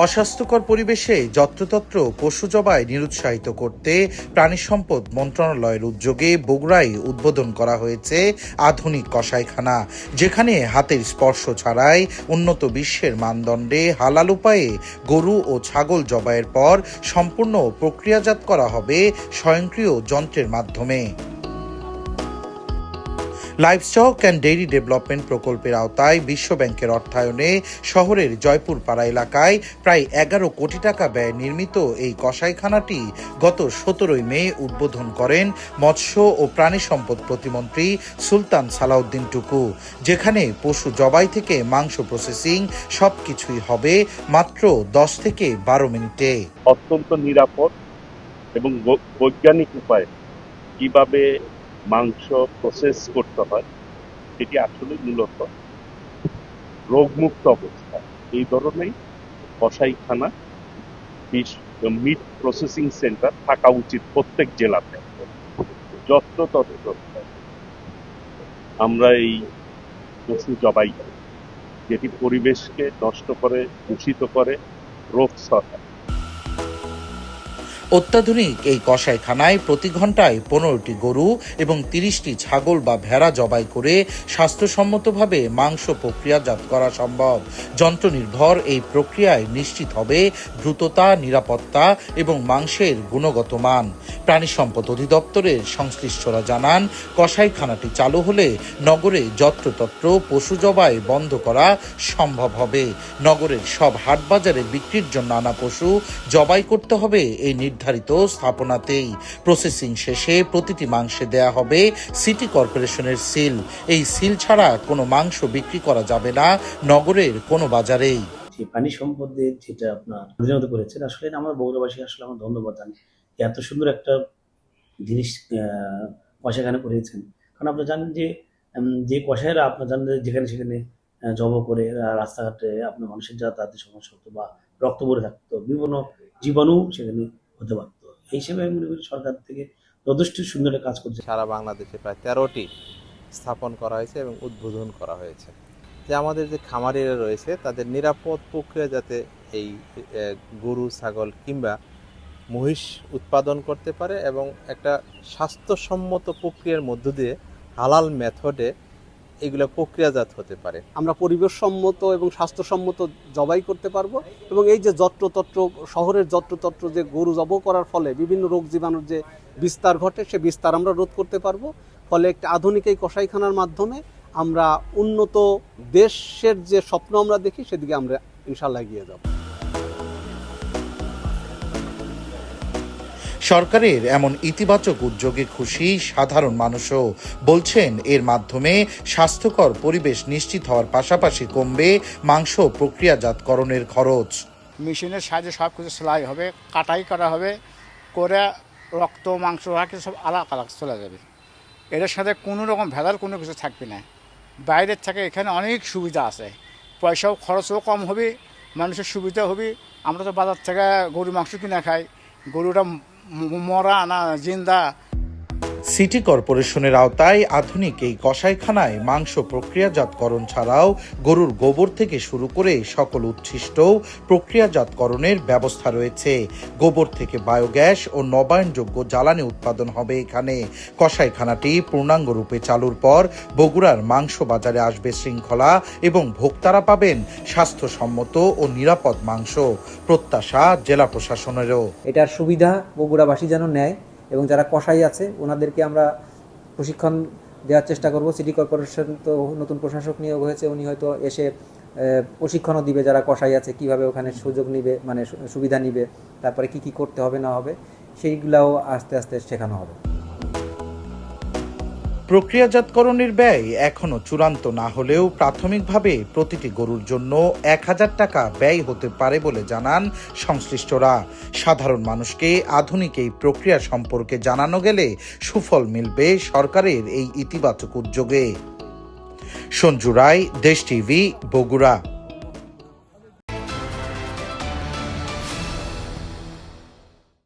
অস্বাস্থ্যকর পরিবেশে যত্রতত্র পশু জবাই নিরুৎসাহিত করতে প্রাণী সম্পদ মন্ত্রণালয়ের উদ্যোগে বগুড়ায় উদ্বোধন করা হয়েছে আধুনিক কসাইখানা, যেখানে হাতের স্পর্শ ছাড়াই উন্নত বিশ্বের মানদণ্ডে হালাল উপায়ে গরু ও ছাগল জবাইয়ের পর সম্পূর্ণ প্রক্রিয়াজাত করা হবে স্বয়ংক্রিয় যন্ত্রের মাধ্যমে। লাইভস্টক অ্যান্ড ডেইরি ডেভেলপমেন্ট প্রকল্পের আওতায় বিশ্ব ব্যাংকের অর্থায়নে শহরের জয়পুরপাড়া এলাকায় প্রায় 11 কোটি টাকা ব্যয়ে নির্মিত এই কসাইখানাটি গত 17 মে উদ্বোধন করেন মৎস্য ও প্রাণী সম্পদ প্রতিমন্ত্রী সুলতান সালাউদ্দিন টুকু, যেখানে পশু জবাই থেকে মাংস প্রসেসিং সবকিছুই হবে মাত্র 10 থেকে 12 মিনিটে। অত্যন্ত নিরাপদ এবং বৈজ্ঞানিক উপায়ে কিভাবে মাংস প্রসেস করতে হয় এটি আসলে মূলত রোগমুক্ত অবস্থা। এই ধরনের কসাইখানা মিট প্রসেসিং সেন্টার থাকা উচিত প্রত্যেক জেলাতে। যত্রতত্র আমরা এই পশু জবাই যেটি পরিবেশকে নষ্ট করে, দূষিত করে, রোগ ছড়ায়। অত্যাধুনিক এই কসাইখানায় প্রতি ঘন্টায় 15টি গরু এবং 30টি ছাগল বা ভেড়া জবাই করে স্বাস্থ্যসম্মতভাবে মাংস প্রক্রিয়াজাত করা সম্ভব। যন্ত্রনির্ভর এই প্রক্রিয়ায় নিশ্চিত হবে দ্রুততা, নিরাপত্তা এবং মাংসের গুণগত মান। প্রাণী সম্পদ অধিদপ্তরের সংশ্লিষ্টরা জানান, কসাইখানাটি চালু হলে নগরে যত্রতত্র পশু জবাই বন্ধ করা সম্ভব হবে। নগরের সব হাটবাজারে বিক্রির জন্য আনা পশু জবাই করতে হবে এই নির্ধারিত স্থাপনাতেই। প্রসেসিং শেষে প্রতিটি মাংসে দেয়া হবে সিটি কর্পোরেশনের সিল। এই সিল ছাড়া কোনো মাংস বিক্রি করা যাবে না নগরের কোনো বাজারেই। প্রাণী সম্পদের যেটা আপনার পরিণত করেছেন, আসলে আমার বগুড়াবাসী আসলে আমার ধন্যবাদ জানি, এত সুন্দর একটা জিনিস কসাইখানা করেছেন। কারণ আপনারা জানেন যে কসাইরা আপনার জানেন যেখানে সেখানে জব করে রাস্তাঘাটে আপনার মানুষের যাতায়াতের সমস্যা হতো বা রক্ত পড়ে থাকতো, বিভিন্ন জীবাণু সেখানে হতে পারত। এই হিসেবে আমি মনে করি সরকার থেকে যথেষ্ট সুন্দর কাজ করছে। সারা বাংলাদেশে প্রায় 13টি স্থাপন করা হয়েছে এবং উদ্বোধন করা হয়েছে, যে আমাদের যে খামারিরা রয়েছে তাদের নিরাপদ প্রক্রিয়া যাতে এই গরু, ছাগল কিংবা মহিষ উৎপাদন করতে পারে এবং একটা স্বাস্থ্যসম্মত প্রক্রিয়ার মধ্য দিয়ে হালাল মেথডে এগুলো প্রক্রিয়াজাত হতে পারে। আমরা পরিবেশসম্মত এবং স্বাস্থ্যসম্মত জবাই করতে পারবো এবং এই যে যত্রতত্র শহরের যত্রতত্র যে গরু জবাই করার ফলে বিভিন্ন রোগ জীবাণুর যে বিস্তার ঘটে, সে বিস্তার আমরা রোধ করতে পারবো। ফলে একটা আধুনিক এই কসাইখানার মাধ্যমে আমরা উন্নত দেশের যে স্বপ্ন আমরা দেখি সেদিকে আমরা ইনশাআল্লাহ এগিয়ে যাব। সরকারের এমন ইতিবাচক উদ্যোগে খুশি সাধারণ মানুষও। বলছেন, এর মাধ্যমে স্বাস্থ্যকর পরিবেশ নিশ্চিত হওয়ার পাশাপাশি কমবে মাংস প্রক্রিয়াজাতকরণের খরচ। মেশিনের সাহায্যে সব কিছু সেলাই হবে, কাটাই করা হবে, করে রক্ত মাংস সব আলাদা আলাদা চলে যাবে। এটার সাথে কোনো রকম ভেজাল কোনো কিছু থাকবে না। বাইরের থেকে এখানে অনেক সুবিধা আছে, পয়সাও খরচও কম হবে, মানুষের সুবিধা হবে। আমরা তো বাজার থেকে গরু মাংস কিনে খাই, গরুটা মরা না জিন্দা। সিটি কর্পোরেশনের আওতায় আধুনিক এই কসাইখানায় মাংস প্রক্রিয়াজাতকরণ ছাড়াও গরুর গোবর থেকে শুরু করে সকল উচ্ছিষ্ট প্রক্রিয়াজাতকরণের ব্যবস্থা রয়েছে। গোবর থেকে বায়োগ্যাস ও নবায়নযোগ্য জ্বালানি উৎপাদন হবে এখানে। কসাইখানাটি পূর্ণাঙ্গ রূপে চালুর পর বগুড়ার মাংস বাজারে আসবে শৃঙ্খলা এবং ভোক্তারা পাবেন স্বাস্থ্যসম্মত ও নিরাপদ মাংস। প্রত্যাশা জেলা প্রশাসনেরও। এটার সুবিধা বগুড়াবাসী যেন নেয় এবং যারা কসাই আছে ওনাদেরকে আমরা প্রশিক্ষণ দেওয়ার চেষ্টা করব। সিটি কর্পোরেশন তো নতুন প্রশাসক নিয়োগ হয়েছে, উনি হয়তো এসে প্রশিক্ষণও দিবে যারা কসাই আছে, কিভাবে ওখানে সুযোগ নিবে, মানে সুবিধা নিবে, তারপরে কি করতে হবে না হবে সেইগুলাও আস্তে আস্তে শেখানো হবে। প্রক্রিয়াজাতকরণের ব্যয় এখনো চূড়ান্ত না হলেও প্রাথমিকভাবে প্রতিটি গরুর জন্য 1000 টাকা ব্যয় হতে পারে বলে জানান সংশ্লিষ্টরা। সাধারণ মানুষকে আধুনিক এই প্রক্রিয়া সম্পর্কে জানানো গেলে সুফল মিলবে সরকারের এই ইতিবাচক উদ্যোগে। সঞ্জু রায়, দেশ টিভি, বগুড়া।